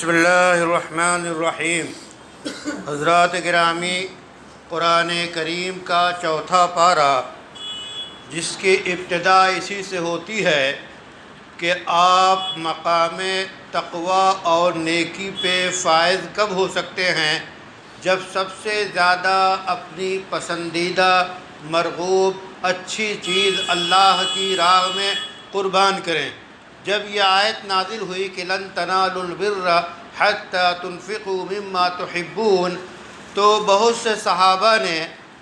بسم اللہ الرحمن الرحیم۔ حضرات گرامی، قرآن کریم کا چوتھا پارہ جس کی ابتدا اسی سے ہوتی ہے کہ آپ مقام تقوی اور نیکی پہ فائز کب ہو سکتے ہیں؟ جب سب سے زیادہ اپنی پسندیدہ مرغوب اچھی چیز اللہ کی راہ میں قربان کریں۔ جب یہ آیت نازل ہوئی کہ لن تنالوا البر حتی تنفقوا مما تحبون، تو بہت سے صحابہ نے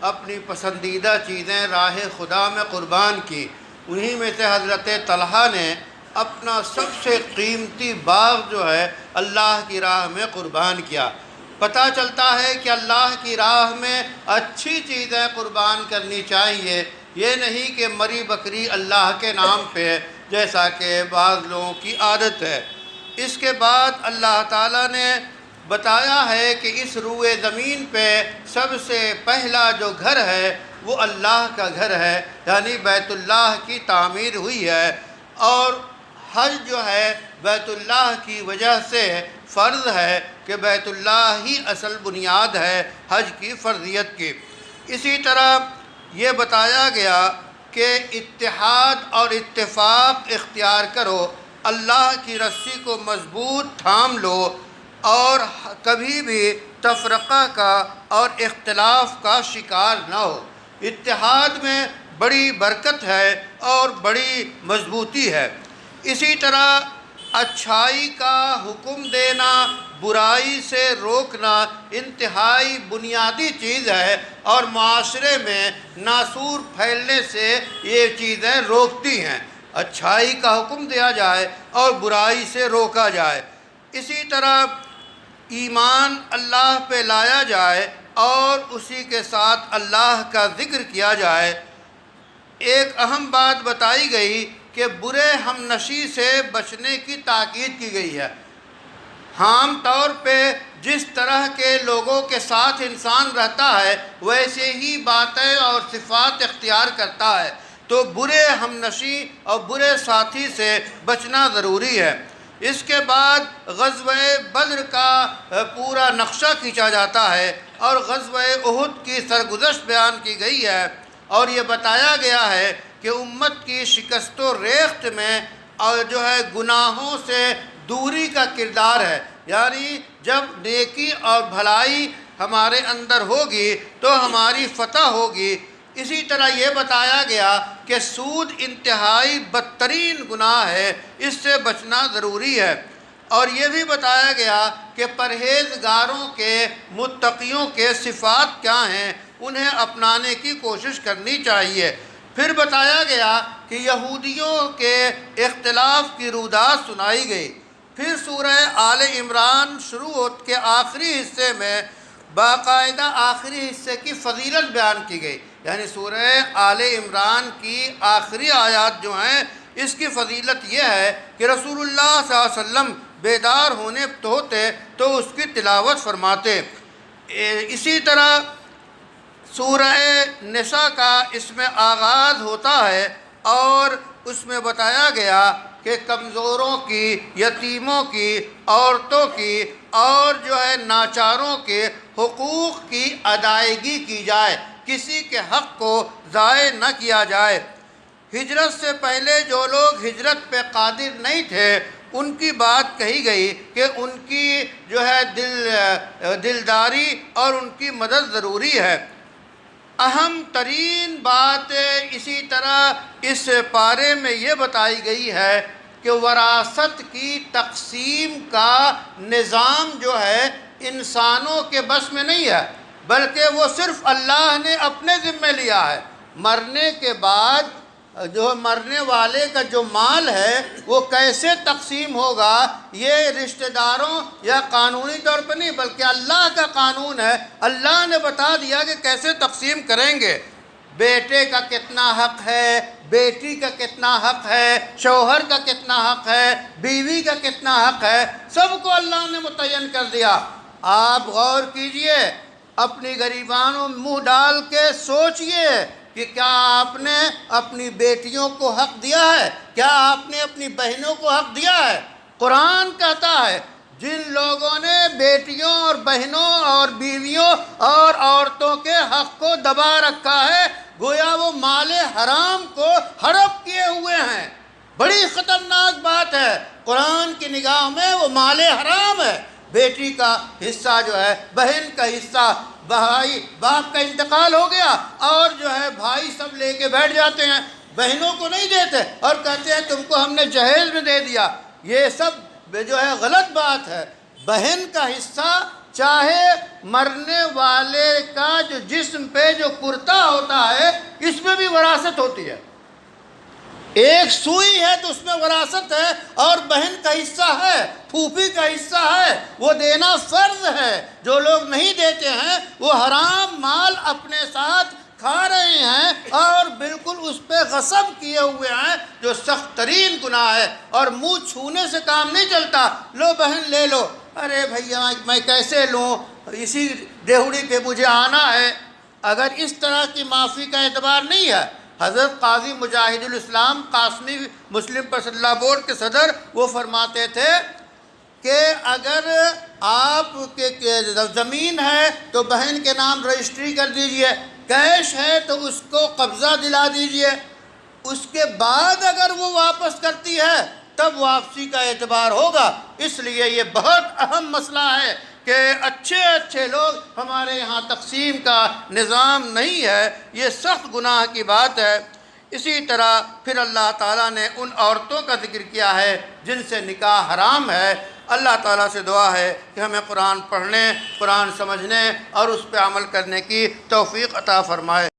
اپنی پسندیدہ چیزیں راہ خدا میں قربان کی۔ انہی میں سے حضرت طلحہ نے اپنا سب سے قیمتی باغ جو ہے اللہ کی راہ میں قربان کیا۔ پتہ چلتا ہے کہ اللہ کی راہ میں اچھی چیزیں قربان کرنی چاہیے، یہ نہیں کہ مری بکری اللہ کے نام پہ جیسا کہ بعض لوگوں کی عادت ہے۔ اس کے بعد اللہ تعالیٰ نے بتایا ہے کہ اس روئے زمین پہ سب سے پہلا جو گھر ہے وہ اللہ کا گھر ہے، یعنی بیت اللہ کی تعمیر ہوئی ہے، اور حج جو ہے بیت اللہ کی وجہ سے فرض ہے کہ بیت اللہ ہی اصل بنیاد ہے حج کی فرضیت کی۔ اسی طرح یہ بتایا گیا کہ اتحاد اور اتفاق اختیار کرو، اللہ کی رسی کو مضبوط تھام لو اور کبھی بھی تفرقہ کا اور اختلاف کا شکار نہ ہو۔ اتحاد میں بڑی برکت ہے اور بڑی مضبوطی ہے۔ اسی طرح اچھائی کا حکم دینا، برائی سے روکنا انتہائی بنیادی چیز ہے، اور معاشرے میں ناسور پھیلنے سے یہ چیزیں روکتی ہیں۔ اچھائی کا حکم دیا جائے اور برائی سے روکا جائے۔ اسی طرح ایمان اللہ پہ لایا جائے اور اسی کے ساتھ اللہ کا ذکر کیا جائے۔ ایک اہم بات بتائی گئی کہ برے ہم نشی سے بچنے کی تاکید کی گئی ہے۔ عام طور پہ جس طرح کے لوگوں کے ساتھ انسان رہتا ہے ویسے ہی باتیں اور صفات اختیار کرتا ہے، تو برے ہم نشی اور برے ساتھی سے بچنا ضروری ہے۔ اس کے بعد غزوہ بدر کا پورا نقشہ کھینچا جاتا ہے اور غزوہ احد کی سرگزشت بیان کی گئی ہے، اور یہ بتایا گیا ہے کہ امت کی شکست و ریخت میں اور جو ہے گناہوں سے دوری کا کردار ہے، یعنی جب نیکی اور بھلائی ہمارے اندر ہوگی تو ہماری فتح ہوگی۔ اسی طرح یہ بتایا گیا کہ سود انتہائی بدترین گناہ ہے، اس سے بچنا ضروری ہے، اور یہ بھی بتایا گیا کہ پرہیزگاروں کے، متقیوں کے صفات کیا ہیں، انہیں اپنانے کی کوشش کرنی چاہیے۔ پھر بتایا گیا کہ یہودیوں کے اختلاف کی رودات سنائی گئی۔ پھر سورہ آل عمران شروع کے آخری حصے میں باقاعدہ آخری حصے کی فضیلت بیان کی گئی، یعنی سورہ آل عمران کی آخری آیات جو ہیں اس کی فضیلت یہ ہے کہ رسول اللہ صلی اللہ علیہ وسلم بیدار ہوتے تو اس کی تلاوت فرماتے۔ اسی طرح سورہ نساء کا اس میں آغاز ہوتا ہے اور اس میں بتایا گیا کہ کمزوروں کی، یتیموں کی، عورتوں کی اور جو ہے ناچاروں کے حقوق کی ادائیگی کی جائے، کسی کے حق کو ضائع نہ کیا جائے۔ ہجرت سے پہلے جو لوگ ہجرت پہ قادر نہیں تھے ان کی بات کہی گئی کہ ان کی جو ہے دلداری اور ان کی مدد ضروری ہے۔ اہم ترین بات اسی طرح اس پارے میں یہ بتائی گئی ہے کہ وراثت کی تقسیم کا نظام جو ہے انسانوں کے بس میں نہیں ہے، بلکہ وہ صرف اللہ نے اپنے ذمہ لیا ہے۔ مرنے کے بعد جو مرنے والے کا جو مال ہے وہ کیسے تقسیم ہوگا، یہ رشتہ داروں یا قانونی طور پر نہیں بلکہ اللہ کا قانون ہے۔ اللہ نے بتا دیا کہ کیسے تقسیم کریں گے۔ بیٹے کا کتنا حق ہے، بیٹی کا کتنا حق ہے، شوہر کا کتنا حق ہے، بیوی کا کتنا حق ہے، سب کو اللہ نے متعین کر دیا۔ آپ غور کیجئے، اپنی غریبانوں منہ ڈال کے سوچئے کہ کیا آپ نے اپنی بیٹیوں کو حق دیا ہے؟ کیا آپ نے اپنی بہنوں کو حق دیا ہے؟ قرآن کہتا ہے جن لوگوں نے بیٹیوں اور بہنوں اور بیویوں اور عورتوں کے حق کو دبا رکھا ہے، گویا وہ مال حرام کو ہڑپ کیے ہوئے ہیں۔ بڑی خطرناک بات ہے، قرآن کی نگاہ میں وہ مال حرام ہے۔ بیٹی کا حصہ جو ہے، بہن کا حصہ، بھائی باپ کا انتقال ہو گیا اور جو ہے بھائی سب لے کے بیٹھ جاتے ہیں، بہنوں کو نہیں دیتے اور کہتے ہیں تم کو ہم نے جہیز میں دے دیا۔ یہ سب جو ہے غلط بات ہے۔ بہن کا حصہ چاہے مرنے والے کا جو جسم پہ جو کرتا ہوتا ہے اس میں بھی وراثت ہوتی ہے، ایک سوئی ہے تو اس میں وراثت ہے، اور بہن کا حصہ ہے، پھوپھی کا حصہ ہے، وہ دینا فرض ہے۔ جو لوگ نہیں دیتے ہیں وہ حرام مال اپنے ساتھ کھا رہے ہیں اور بالکل اس پہ غصب کیے ہوئے ہیں، جو سخت ترین گناہ ہے، اور منہ چھونے سے کام نہیں چلتا۔ لو بہن لے لو، ارے بھیا میں کیسے لوں، اسی دیہڑی پہ مجھے آنا ہے۔ اگر اس طرح کی معافی کا اعتبار نہیں ہے، حضرت قاضی مجاہد الاسلام قاسمی مسلم پرسنل بورڈ کے صدر، وہ فرماتے تھے کہ اگر آپ کے زمین ہے تو بہن کے نام رجسٹری کر دیجئے، کیش ہے تو اس کو قبضہ دلا دیجئے، اس کے بعد اگر وہ واپس کرتی ہے تب واپسی کا اعتبار ہوگا۔ اس لیے یہ بہت اہم مسئلہ ہے کہ اچھے لوگ ہمارے یہاں تقسیم کا نظام نہیں ہے، یہ سخت گناہ کی بات ہے۔ اسی طرح پھر اللہ تعالیٰ نے ان عورتوں کا ذکر کیا ہے جن سے نکاح حرام ہے۔ اللہ تعالیٰ سے دعا ہے کہ ہمیں قرآن پڑھنے، قرآن سمجھنے اور اس پہ عمل کرنے کی توفیق عطا فرمائے۔